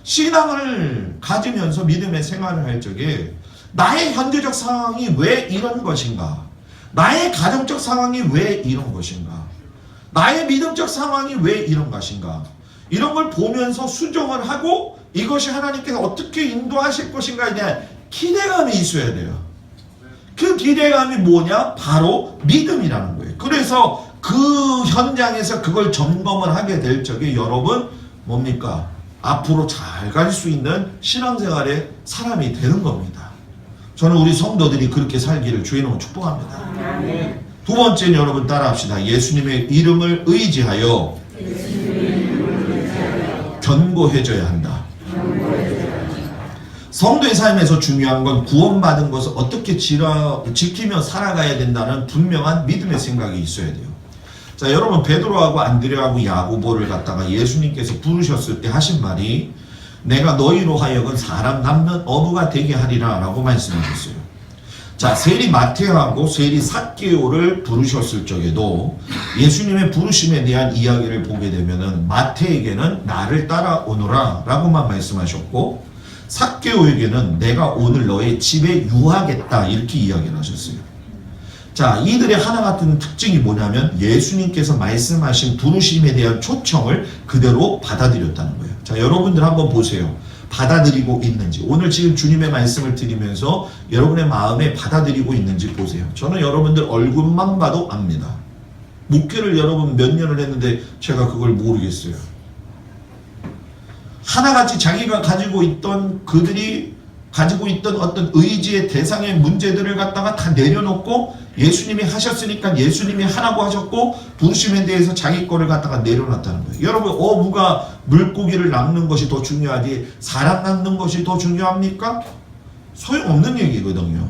신앙을 가지면서 믿음의 생활을 할 적에 나의 현재적 상황이 왜 이런 것인가? 나의 가정적 상황이 왜 이런 것인가? 나의 믿음적 상황이 왜 이런 것인가? 이런 걸 보면서 수정을 하고 이것이 하나님께서 어떻게 인도하실 것인가에 대한 기대감이 있어야 돼요. 그 기대감이 뭐냐? 바로 믿음이라는 거예요. 그래서 그 현장에서 그걸 점검을 하게 될 적에 여러분 뭡니까? 앞으로 잘 갈 수 있는 신앙생활의 사람이 되는 겁니다. 저는 우리 성도들이 그렇게 살기를 주의 이름으로 축복합니다. 아멘. 두 번째는 여러분 따라합시다. 예수님의 이름을 의지하여 견고해져야 한다. 성도의 삶에서 중요한 건 구원받은 것을 어떻게 지키며 살아가야 된다는 분명한 믿음의 생각이 있어야 돼요. 자, 여러분 베드로하고 안드레하고 야고보를 갖다가 예수님께서 부르셨을 때 하신 말이 내가 너희로 하여금 사람 남는 어부가 되게 하리라 라고 말씀하셨어요. 자, 세리 마테오하고 세리 삭개오를 부르셨을 적에도 예수님의 부르심에 대한 이야기를 보게 되면은 마테에게는 나를 따라오너라 라고만 말씀하셨고, 삭개오에게는 내가 오늘 너의 집에 유하겠다 이렇게 이야기를 하셨어요. 자, 이들의 하나 같은 특징이 뭐냐면 예수님께서 말씀하신 부르심에 대한 초청을 그대로 받아들였다는 거예요. 자, 여러분들 한번 보세요. 받아들이고 있는지, 오늘 지금 주님의 말씀을 드리면서 여러분의 마음에 받아들이고 있는지 보세요. 저는 여러분들 얼굴만 봐도 압니다. 목회를 여러분 몇 년을 했는데 제가 그걸 모르겠어요. 하나같이 자기가 가지고 있던, 그들이 가지고 있던 어떤 의지의 대상의 문제들을 갖다가 다 내려놓고 예수님이 하셨으니까 예수님이 하라고 하셨고 부르심에 대해서 자기 거를 갖다가 내려놨다는 거예요. 여러분, 누가 물고기를 낚는 것이 더 중요하지 사람 낚는 것이 더 중요합니까? 소용없는 얘기거든요.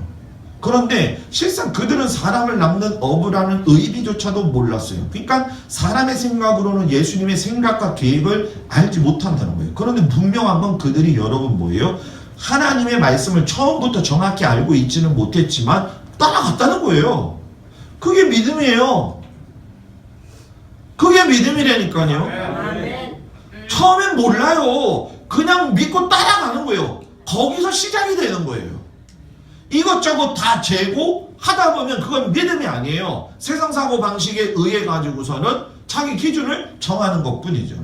그런데 실상 그들은 사람을 낚는 어부라는 의미조차도 몰랐어요. 그러니까 사람의 생각으로는 예수님의 생각과 계획을 알지 못한다는 거예요. 그런데 분명한 건 그들이 여러분 뭐예요? 하나님의 말씀을 처음부터 정확히 알고 있지는 못했지만 따라갔다는 거예요. 그게 믿음이에요. 그게 믿음이라니까요. 아멘. 처음엔 몰라요. 그냥 믿고 따라가는 거예요. 거기서 시작이 되는 거예요. 이것저것 다 재고 하다 보면 그건 믿음이 아니에요. 세상 사고 방식에 의해 가지고서는 자기 기준을 정하는 것뿐이죠.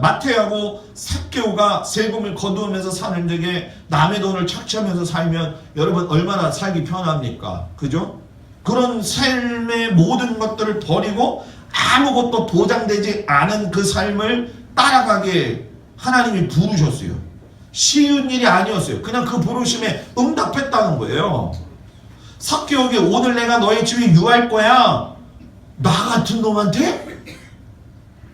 마태하고 삭개오가 세금을 거두면서 사는 적에 남의 돈을 착취하면서 살면 여러분 얼마나 살기 편합니까? 그죠? 그런 삶의 모든 것들을 버리고 아무것도 보장되지 않은 그 삶을 따라가게 하나님이 부르셨어요. 쉬운 일이 아니었어요. 그냥 그 부르심에 응답했다는 거예요. 삭개오에게 오늘 내가 너의 집에 유할 거야. 나 같은 놈한테?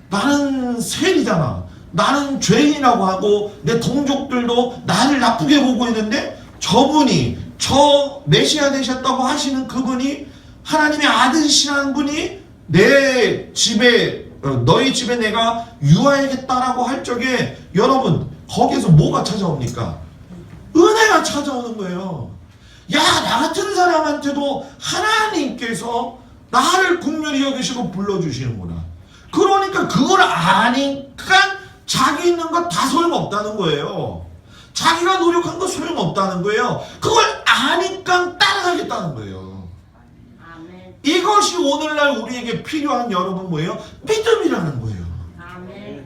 나는 세리잖아. 나는 죄인이라고 하고 내 동족들도 나를 나쁘게 보고 있는데 저분이, 저 메시아 되셨다고 하시는 그분이, 하나님의 아들이시라는 분이 내 집에, 너희 집에 내가 유하야겠다라고 할 적에 여러분 거기에서 뭐가 찾아옵니까? 은혜가 찾아오는 거예요. 야, 나 같은 사람한테도 하나님께서 나를 긍휼히 여기시고 불러주시는구나. 그러니까 그걸 아니까 자기 있는 거 다 소용없다는 거예요. 자기가 노력한 거 소용없다는 거예요. 그걸 아니까 따라가겠다는 거예요. 아멘. 이것이 오늘날 우리에게 필요한 여러분 뭐예요? 믿음이라는 거예요. 아멘.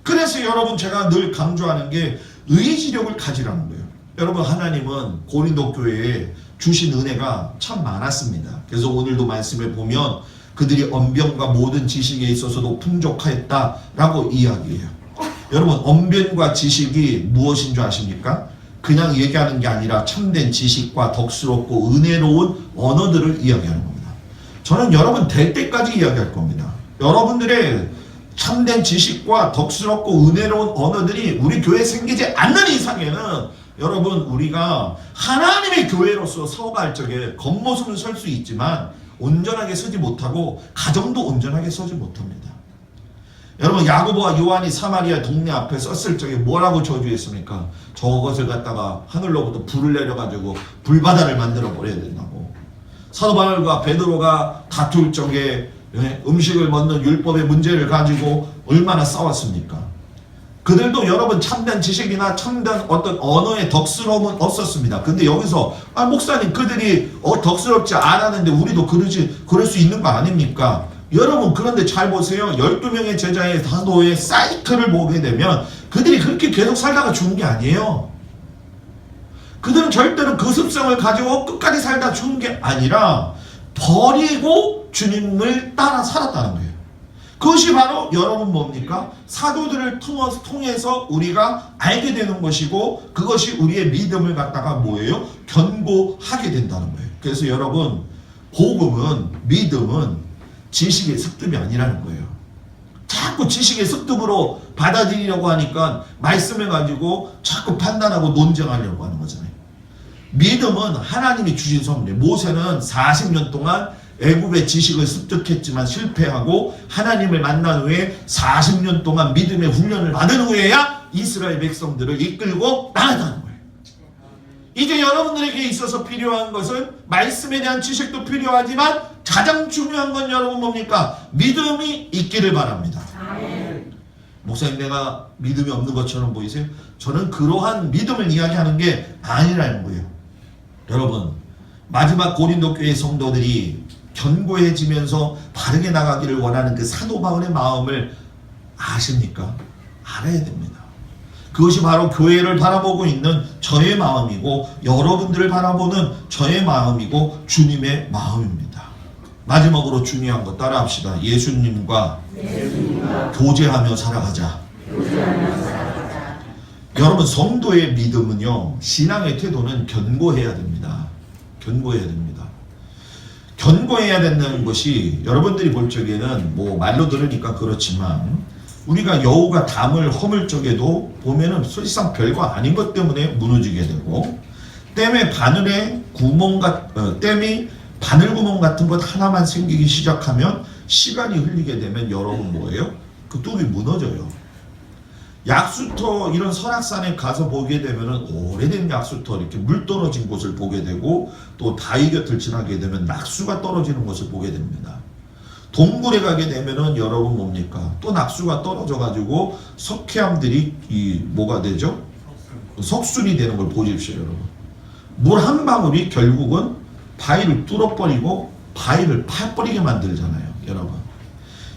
그래서 여러분 제가 늘 강조하는 게 의지력을 가지라는 거예요. 여러분, 하나님은 고린도 교회에 주신 은혜가 참 많았습니다. 그래서 오늘도 말씀을 보면 그들이 언변과 모든 지식에 있어서도 풍족하였다라고 이야기해요. 여러분, 언변과 지식이 무엇인 줄 아십니까? 그냥 얘기하는 게 아니라 참된 지식과 덕스럽고 은혜로운 언어들을 이야기하는 겁니다. 저는 여러분 될 때까지 이야기할 겁니다. 여러분들의 참된 지식과 덕스럽고 은혜로운 언어들이 우리 교회에 생기지 않는 이상에는 여러분, 우리가 하나님의 교회로서 서갈 적에 겉모습은 설 수 있지만 온전하게 서지 못하고 가정도 온전하게 서지 못합니다. 여러분, 야고보와 요한이 사마리아 동네 앞에 섰을 적에 뭐라고 저주했습니까? 저것을 갖다가 하늘로부터 불을 내려가지고 불바다를 만들어 버려야 된다고. 사도 바울과 베드로가 다툴 적에 음식을 먹는 율법의 문제를 가지고 얼마나 싸웠습니까? 그들도 여러분 참된 지식이나 참된 어떤 언어의 덕스러움은 없었습니다. 근데 여기서 목사님, 그들이 덕스럽지 않았는데 우리도 그럴 수 있는 거 아닙니까? 여러분, 그런데 잘 보세요. 12명의 제자의 사도의 사이클을 보게 되면 그들이 그렇게 계속 살다가 죽은 게 아니에요. 그들은 절대로 그 습성을 가지고 끝까지 살다 죽은 게 아니라 버리고 주님을 따라 살았다는 거예요. 그것이 바로 여러분 뭡니까? 사도들을 통해서 우리가 알게 되는 것이고, 그것이 우리의 믿음을 갖다가 뭐예요? 견고하게 된다는 거예요. 그래서 여러분, 복음은, 믿음은 지식의 습득이 아니라는 거예요. 자꾸 지식의 습득으로 받아들이려고 하니까 말씀을 가지고 자꾸 판단하고 논쟁하려고 하는 거잖아요. 믿음은 하나님이 주신 선물이에요. 모세는 40년 동안 애굽의 지식을 습득했지만 실패하고 하나님을 만난 후에 40년 동안 믿음의 훈련을 받은 후에야 이스라엘 백성들을 이끌고 나아가는 거예요. 이제 여러분들에게 있어서 필요한 것은 말씀에 대한 지식도 필요하지만 가장 중요한 건 여러분 뭡니까? 믿음이 있기를 바랍니다. 아멘. 목사님, 내가 믿음이 없는 것처럼 보이세요? 저는 그러한 믿음을 이야기하는 게 아니라는 거예요. 여러분, 마지막 고린도 교회 성도들이 견고해지면서 바르게 나가기를 원하는 그 사도 바울의 마음을 아십니까? 알아야 됩니다. 그것이 바로 교회를 바라보고 있는 저의 마음이고 여러분들을 바라보는 저의 마음이고 주님의 마음입니다. 마지막으로 중요한 거 따라합시다. 예수님과 교제하며 살아가자. 여러분, 성도의 믿음은요, 신앙의 태도는 견고해야 됩니다. 견고해야 됩니다. 견고해야 된다는 것이 여러분들이 볼 적에는 뭐 말로 들으니까 그렇지만 우리가 여우가 담을 허물 적에도 보면은 사실상 별거 아닌 것 때문에 무너지게 되고, 댐이 바늘 구멍 같은 것 하나만 생기기 시작하면 시간이 흘리게 되면 여러분 뭐예요? 그 뚝이 무너져요. 약수터, 이런 설악산에 가서 보게 되면은 오래된 약수터, 이렇게 물 떨어진 곳을 보게 되고, 또 다리 곁을 지나게 되면 낙수가 떨어지는 것을 보게 됩니다. 동굴에 가게 되면은 여러분 뭡니까? 또 낙수가 떨어져 가지고 석회암들이 뭐가 되죠? 석순이 되는 걸 보십시오, 여러분. 물 한 방울이 결국은 바위를 뚫어버리고 바위를 파버리게 만들잖아요, 여러분.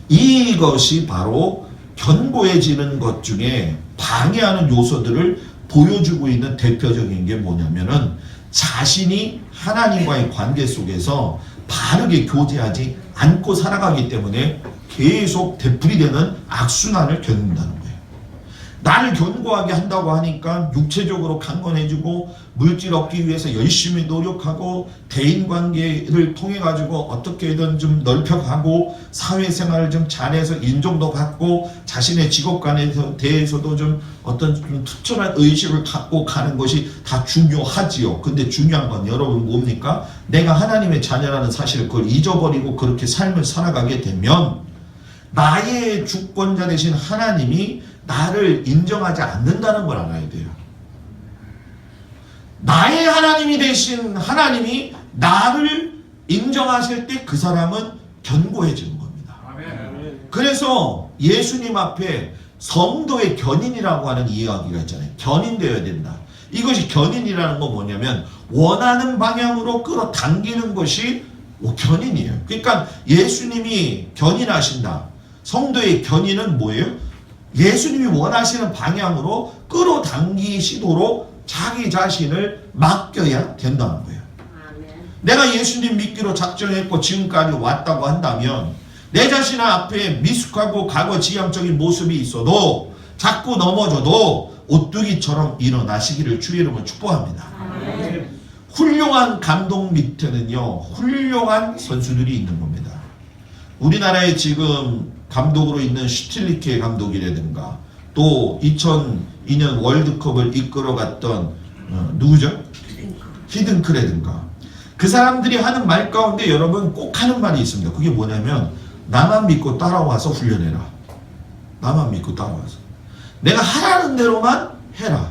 이것이 바로 견고해지는 것 중에 방해하는 요소들을 보여주고 있는 대표적인 게 뭐냐면은 자신이 하나님과의 관계 속에서 바르게 교제하지 않고 살아가기 때문에 계속 되풀이되는 악순환을 겪는다는 거예요. 나를 견고하게 한다고 하니까 육체적으로 강건해지고 물질 얻기 위해서 열심히 노력하고 대인관계를 통해 가지고 어떻게든 좀 넓혀가고 사회생활을 좀 잘해서 인정도 받고 자신의 직업관에 대해서도 좀 어떤 좀 특별한 의식을 갖고 가는 것이 다 중요하지요. 근데 중요한 건 여러분 뭡니까? 내가 하나님의 자녀라는 사실을 그걸 잊어버리고 그렇게 삶을 살아가게 되면 나의 주권자 되신 하나님이 나를 인정하지 않는다는 걸 알아야 돼요. 나의 하나님이 되신 하나님이 나를 인정하실 때 그 사람은 견고해지는 겁니다. 그래서 예수님 앞에 성도의 견인이라고 하는 이야기가 있잖아요. 견인되어야 된다. 이것이 견인이라는 건 뭐냐면 원하는 방향으로 끌어당기는 것이 견인이에요. 그러니까 예수님이 견인하신다. 성도의 견인은 뭐예요? 예수님이 원하시는 방향으로 끌어당기시도록 자기 자신을 맡겨야 된다는 거예요. 내가 예수님 믿기로 작정했고 지금까지 왔다고 한다면 내 자신 앞에 미숙하고 과거 지향적인 모습이 있어도 자꾸 넘어져도 오뚜기처럼 일어나시기를 주의 이름으로 축복합니다. 훌륭한 감독 밑에는요, 훌륭한 선수들이 있는 겁니다. 우리나라에 지금 감독으로 있는 슈틸리케 감독이라든가 또 2002년 월드컵을 이끌어갔던 누구죠? 히든크라든가 그 사람들이 하는 말 가운데 여러분 꼭 하는 말이 있습니다. 그게 뭐냐면 나만 믿고 따라와서 훈련해라. 나만 믿고 따라와서 내가 하라는 대로만 해라.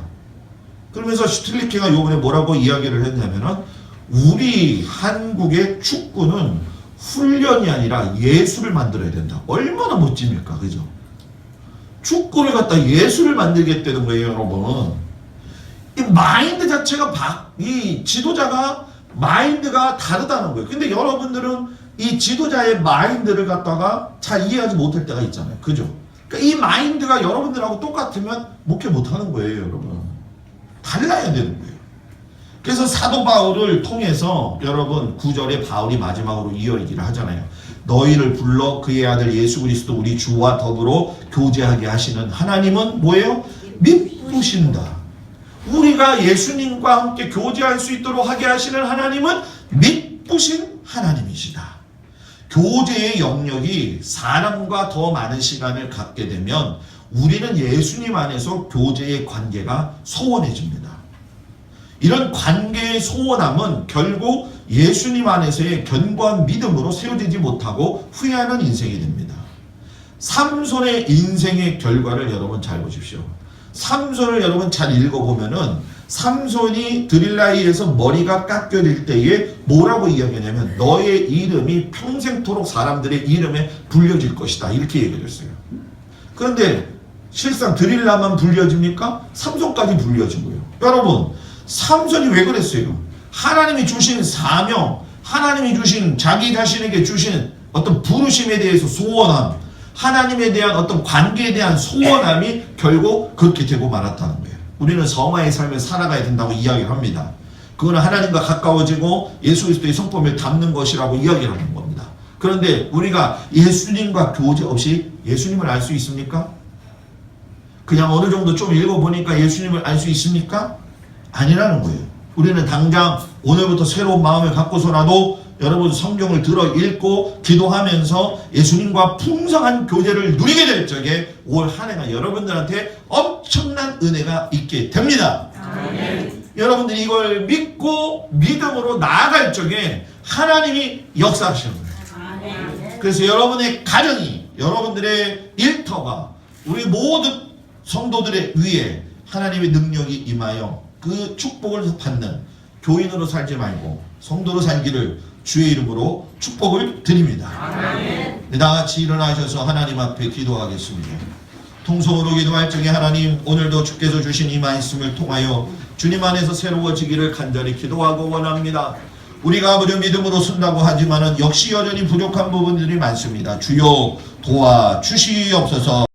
그러면서 슈틸리케가 요번에 뭐라고 이야기를 했냐면은 우리 한국의 축구는 훈련이 아니라 예술을 만들어야 된다. 얼마나 멋집니까? 그죠? 축구를 갖다 예술을 만들겠다는 거예요, 여러분. 이 마인드 자체가 이 지도자가 마인드가 다르다는 거예요. 근데 여러분들은 이 지도자의 마인드를 갖다가 잘 이해하지 못할 때가 있잖아요. 그죠? 그러니까 이 마인드가 여러분들하고 똑같으면 목회 못하는 거예요, 여러분. 달라야 되는 거예요. 그래서 사도 바울을 통해서 여러분 9절에 바울이 마지막으로 이 얘기를 하잖아요. 너희를 불러 그의 아들 예수 그리스도 우리 주와 더불어 교제하게 하시는 하나님은 뭐예요? 미쁘신다. 우리가 예수님과 함께 교제할 수 있도록 하게 하시는 하나님은 미쁘신 하나님이시다. 교제의 영역이 사람과 더 많은 시간을 갖게 되면 우리는 예수님 안에서 교제의 관계가 소원해집니다. 이런 관계의 소원함은 결국 예수님 안에서의 견고한 믿음으로 세워지지 못하고 후회하는 인생이 됩니다. 삼손의 인생의 결과를 여러분 잘 보십시오. 삼손을 여러분 잘 읽어보면은 삼손이 드릴라이에서 머리가 깎여질 때에 뭐라고 이야기하냐면 너의 이름이 평생토록 사람들의 이름에 불려질 것이다. 이렇게 얘기했어요. 그런데 실상 드릴라만 불려집니까? 삼손까지 불려진 거예요. 여러분 삼손이 왜 그랬어요? 하나님이 주신 사명, 하나님이 주신 자기 자신에게 주신 어떤 부르심에 대해서 소원함, 하나님에 대한 어떤 관계에 대한 소원함이 결국 그렇게 되고 말았다는 거예요. 우리는 성화의 삶을 살아가야 된다고 이야기를 합니다. 그거는 하나님과 가까워지고 예수 그리스도의 성품을 담는 것이라고 이야기를 하는 겁니다. 그런데 우리가 예수님과 교제 없이 예수님을 알 수 있습니까? 그냥 어느 정도 좀 읽어보니까 예수님을 알 수 있습니까? 아니라는 거예요. 우리는 당장 오늘부터 새로운 마음을 갖고서라도 여러분 성경을 들어 읽고 기도하면서 예수님과 풍성한 교제를 누리게 될 적에 올 한 해가 여러분들한테 엄청난 은혜가 있게 됩니다. 아멘. 여러분들이 이걸 믿고 믿음으로 나아갈 적에 하나님이 역사하시는 거예요. 아멘. 그래서 여러분의 가정이, 여러분들의 일터가, 우리 모든 성도들의 위에 하나님의 능력이 임하여 그 축복을 받는 교인으로 살지 말고 성도로 살기를 주의 이름으로 축복을 드립니다. 아멘. 다 같이 일어나셔서 하나님 앞에 기도하겠습니다. 통성으로 기도할 적에 하나님, 오늘도 주께서 주신 이 말씀을 통하여 주님 안에서 새로워지기를 간절히 기도하고 원합니다. 우리가 아무리 믿음으로 쓴다고 하지만은 역시 여전히 부족한 부분들이 많습니다. 주여 도와주시옵소서.